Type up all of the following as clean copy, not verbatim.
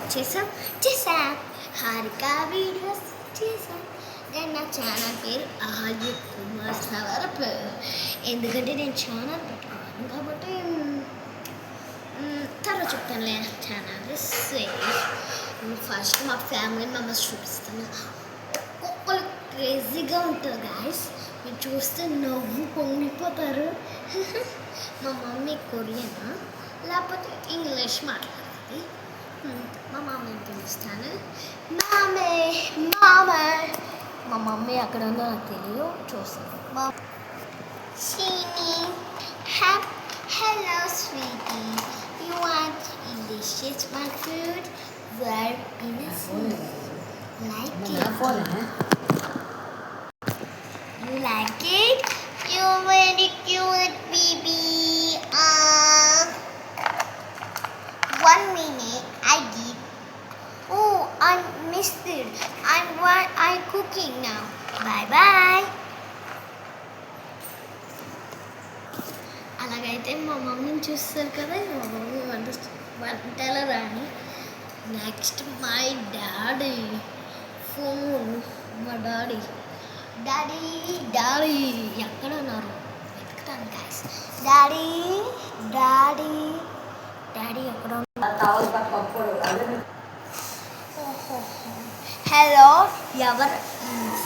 వచ్చేసాం చేసాం హారిక వీడియోస్ చేసాం. నేను నా ఛానల్ పేరు ఆర్య కుమార్ సవరపు. ఎందుకంటే నేను ఛానల్ పెట్టుకున్నాను కాబట్టి తర్వాత చెప్తాను లేదా ఛానల్ ఫస్ట్ మా ఫ్యామిలీ మెంబర్స్ చూపిస్తాను. ఒక్కొక్కరు క్రేజీగా ఉంటారు గాయస్, మీరు చూస్తే నవ్వు పొంగిపోతారు. మా మమ్మీ కొరియన్ లేకపోతే ఇంగ్లీష్ మాట్లాడుతుంది. మా మమ్మీని పిలుస్తాను మామే మామే. మా మమ్మీ అక్కడ ఉందో నాకు తెలియదు, చూస్తాను. Hello sweetie, you want delicious my food? Where in the food? Like it? You like it? You're very cute baby. 1 minute I did. Oh, I missed it. I'm cooking now. Bye bye. అలాగైతే మా మమ్మీని చూస్తారు కదా, మా mummy వంటల రాని. Next my daddy phone. మా daddy ఎక్కడ ఉన్నారు వెతుకుతాను గాయస్. డాడీ ఎక్కడ ఉన్నారు? హలో ఎవరు?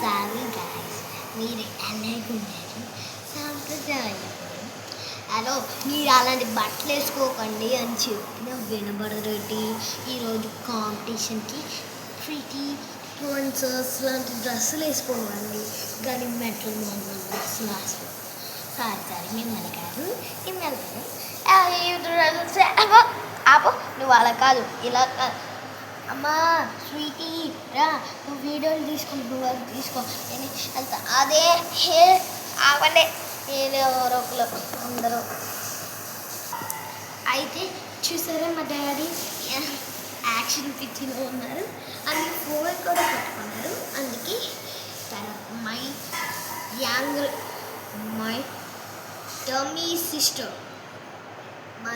సారీ గాయస్, మీరు ఎలాగున్నారు సాంప్రదాయం. హలో, మీరు అలాంటి బట్టలు వేసుకోకండి అని చెప్పిన వినబడరేటి. ఈరోజు కాంపిటీషన్కి ప్రిటీ ప్రిన్సెస్ లాంటి డ్రెస్సులు వేసుకోవాలి, కానీ మెటల్ మోహన్ డ్రెస్సులు వేసుకో. సారీ మిమ్మల్ని కాదు. ఆపో, నువ్వు అలా కాదు, ఇలా కాదు. అమ్మా స్వీటీ రా, నువ్వు వీడియోలు తీసుకుంటున్నావు, వాళ్ళు తీసుకో. నేను వెళ్తా. అదే హే ఆపండి, ఎవరొకరు అందరూ. అయితే చూసారా మా డాడీ యాక్షన్ పిచ్చిలో ఉన్నారు, అందుకే ఫోన్ కూడా పట్టుకున్నారు. అందుకే మై టమ్మీ సిస్టర్, మా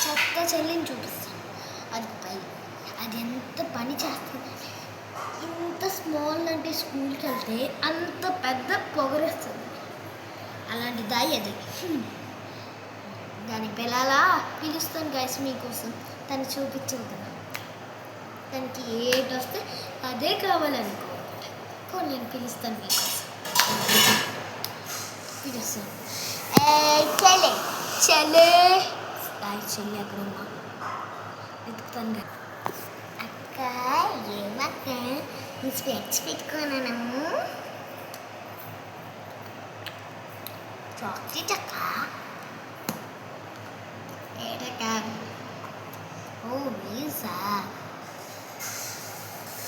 చెత్త చెల్లిని చూపిస్తాను. అది ఎంత పని చేస్తుందంటే, ఇంత స్మాల్ అంటే స్కూల్కి వెళ్తే అంత పెద్ద పొగరేస్తుంది. అలాంటి దాయి అది. దాని పిల్లలా పిలుస్తాను గాయస్ మీకోసం. తను చూపించదు కదా, తనకి ఏటి వస్తే అదే కావాలనుకో, నేను పిలుస్తాను మీకోసం. పిలుస్తాను చెల్లి అక్కడ ఉన్నా వెతుకుతాను. అక్క ఏమక్క నీ స్పెక్స్ పెట్టుకున్నాను. చాక్లెట్ అక్క ఏటక్క? ఓ వీసా.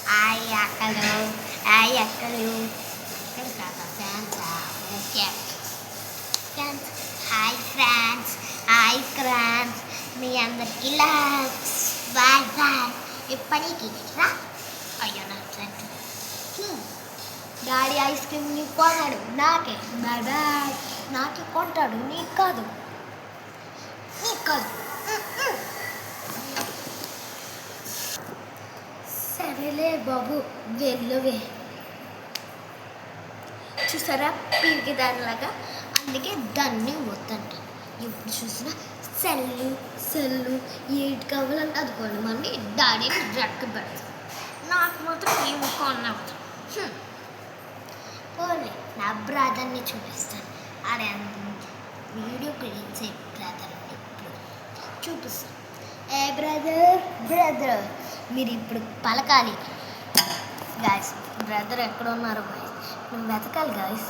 హాయ్ అక్కలు ఇక్కడ కాదా ఫ్యాన్సా? Okay fans. హాయ్ ఫ్రాన్స్, మీ అందరికీ లవ్స్. బాయ్. ఎప్పటికీ రా. అయ్యో నా ఫ్రెండ్ డాడీ ఐస్ క్రీమ్ నీకు కొన్నాడు, నాకే. బాయ్. నాకే కొంటాడు, నీకు కాదు. సరేలే బాబు, వెళ్ళవే. చూసారా పీకి దానిలాగా, అందుకే దాన్ని వద్దంటాను. ఎప్పుడు చూసినా సెల్లు ఏటి కావాలంటే అది కొనమని డాడీని రెక్క పెడతాను. నాకు మాత్రం ఏమి కొన్నావు. పోనీ నా బ్రదర్ని చూపిస్తాను. అదే వీడియో గురించి బ్రదర్ని ఇప్పుడు చూపిస్తాను. ఏ బ్రదర్ మీరు ఇప్పుడు పలకాలి గాయస్. బ్రదర్ ఎక్కడ ఉన్నారు గాయస్? నువ్వు వెతకాలి గాయస్.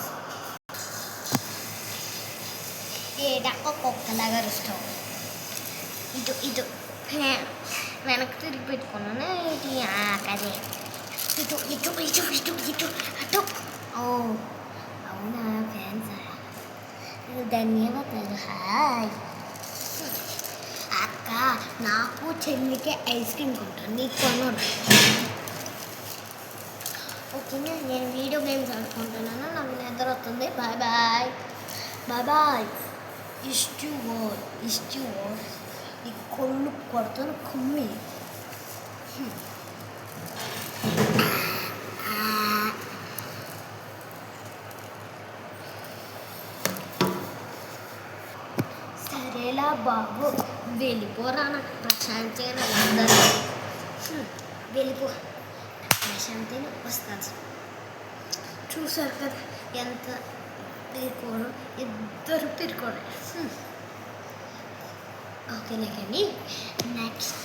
ఏడక్క కుక్కలాగా రుస్తావు. ఇటు వెనక్కి తిరిగి పెట్టుకున్నాను. అదే ఇటు అటు. ఓ అవునా ఫ్యాన్స్, ధన్యవాదాలు. హాయ్ అక్క, నాకు చెల్లికే ఐస్ క్రీమ్ కొంటాను, నీకు కొనడు. ఓకేనా? నేను వీడియో గేమ్స్ ఆడుకుంటున్నాను, నాకు నిద్ర వస్తుంది. బాయ్. ఇష్టు ఈ కొళ్ళు కొడతాను కుమ్మి. సరేలా బాబు, వెళ్ళిపోరా, నాకు ప్రశాంతిగా అందరూ వెళ్ళిపో, ప్రశాంతిగా వస్తాను. చూసారు కదా ఎంత పిరుకోవడం, ఇద్దరు పిరుకోవడం. ఓకేనా, కానీ నెక్స్ట్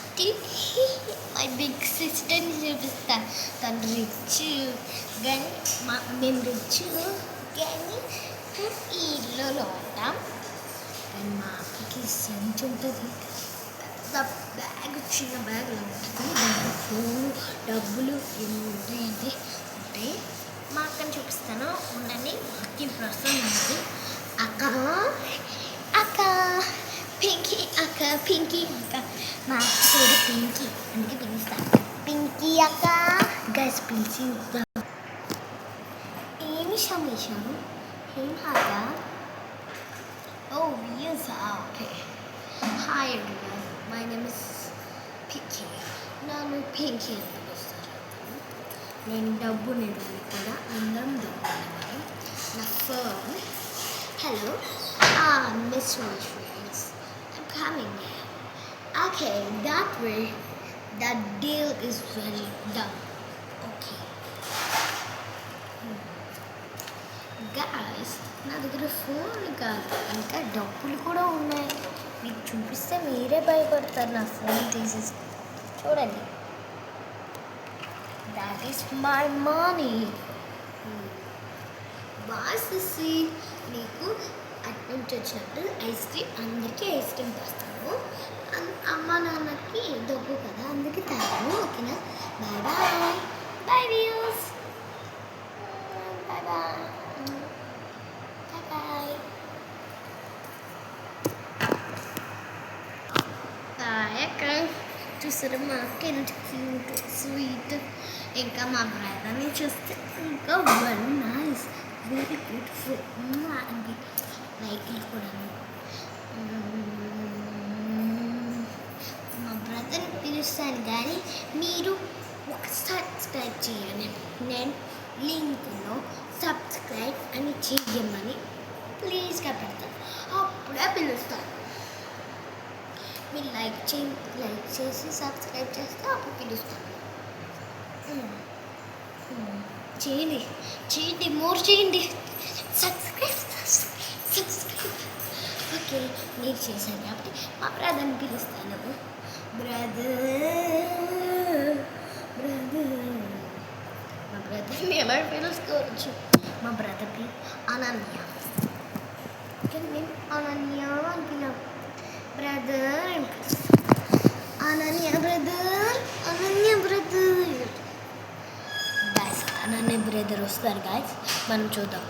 మై బిగ్ సిస్టర్ని చూపిస్తాను. తను రిచ్, కానీ మేము రిచ్ కానీ ఈ ఇల్లులో ఉంటాం. కానీ మా అక్కకి సంచి ఉంటుంది, పెద్ద బ్యాగ్, చిన్న బ్యాగ్లో ఉంటుంది. దాంట్లో ఫోను, డబ్బులు ఏంటి ఉంటాయి. మా అక్కని చూపిస్తాను ఉండండి. మా అక్కకి ప్రస్తుతం ఉంది. అక్క అక్క పింకీ అక్క, పింకీ అక్క. మా అక్క పేరు పింకీ, అందుకే పిలుస్తాను పింకీ అక్క. గైస్ పిలిచి ఏమి సమేశాను, ఏం అక్క? ఓ yes, okay. Hi everyone, my name is Pinky. నన్ను పింకీ అని పిలుస్తారు. నేను డబ్బు నేదాన్ని కూడా, అందరం డబ్బు నేదాన్ని. నా phone. Hello, miss my friends, I'm coming. Okay, that way, that deal is very dumb. Okay. Guys, నా దగ్గర ఫోన్ కాదు, ఇంకా డబ్బులు కూడా ఉన్నాయి. మీకు చూపిస్తే మీరే భయపడతారు. నా ఫోన్ తీసేసి చూడండి, దాట్ ఈస్ మై మనీ. బాసిసి, నీకు అట్నుంచి వచ్చినప్పుడు ఐస్ క్రీమ్, అందరికీ ఐస్ క్రీమ్ తెస్తాను. అమ్మ నాన్నకి డబ్బు కదా, అందుకే తాను. ఓకేనా, bye bye. Bye views, bye bye. చూసారా మా అక్క ఎంత క్యూట్, స్వీట్. ఇంకా మా బ్రదర్ని చూస్తే ఇంకా వన్ నైస్, వెరీ బ్యూటిఫుల్ అండి. లైక్లు కూడా మా బ్రదర్ని పిలుస్తాను, కానీ మీరు ఒక సబ్స్క్రైబ్ చేయండి. నేను లింక్లో సబ్స్క్రైబ్ అని చెయ్యమని ప్లీజ్గా పెడతాను, అప్పుడే పిలుస్తాను. మీరు లైక్ చేసి సబ్స్క్రైబ్ చేస్తే అప్పుడు పిలుస్తాను. చేయండి మోర్ చేయండి, సబ్స్క్రైబ్. ఓకే, మీరు చేశాను కాబట్టి మా బ్రదర్ని పిలుస్తాను. మా బ్రదర్ని ఎలా పిలుచుకోవచ్చు? మా బ్రదర్ పేరు అనన్య, కానీ నేను అనన్య అనుకున్నాను. Brother Ananya brother, guys, Ananya brother వస్తారు. గాయస్, మనం చూద్దాం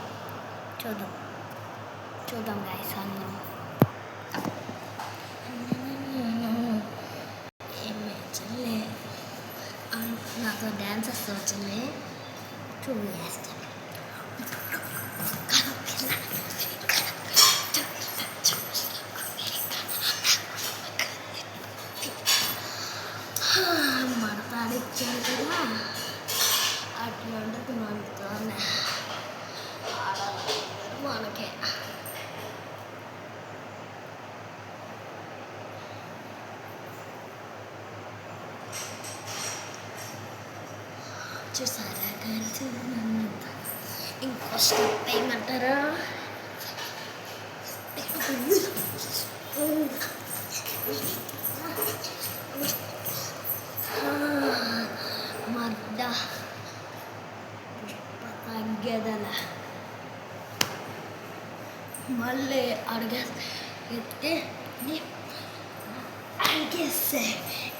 గాయస్. అందరం ఏమే చెల్లె, నాతో డ్యాన్స్ వస్తూ చెల్లె, చూస్తాను. మడతాడిచ్చాను కదా, అట్లా ఉండదు మనతోనే, మనకే. చూసారా కానీ ఇంకో స్టెప్ ఏమంటారా? మడ్డ తగ్గదల మళ్ళీ ఎత్తే అడిగేస్తే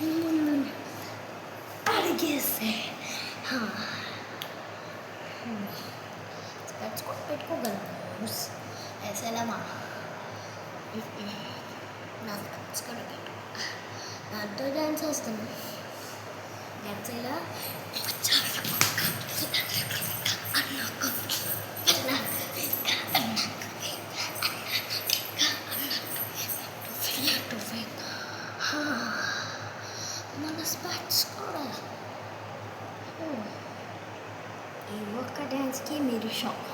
ముందు అడిగేస్తే స్పెట్స్ కూడా పెట్టుకోగలను. వేసేలామా నా స్పెట్స్ కూడా పెట్టు, దాంతో డ్యాన్స్ వేస్తాను. డ్యాన్స్ ఇలా మన స్పాట్స్ కూడా ఈ ఒక్క డ్యాన్స్కి మీరు షాక్.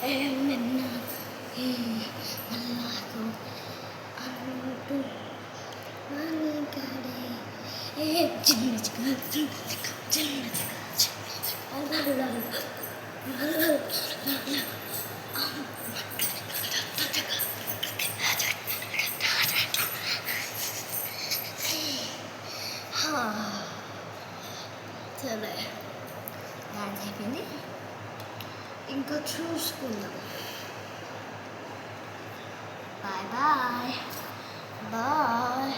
ఏమన్నా అల్లాకు అంటూ కాడే చిన్న చిన్న చిన్న సరే డాన్స్ అయిపోయింది, ఇంకా చూసుకుందాం. Bye bye bye.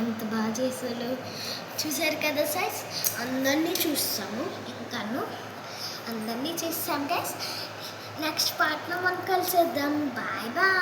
ఎంత బాగా చేశారు చూసారు కదా సైజ్. అందరినీ చూస్తాము, ఇంకాను అందరినీ చూస్తాం గైస్. నెక్స్ట్ పార్ట్లో మనం కలిసేద్దాం. Bye bye.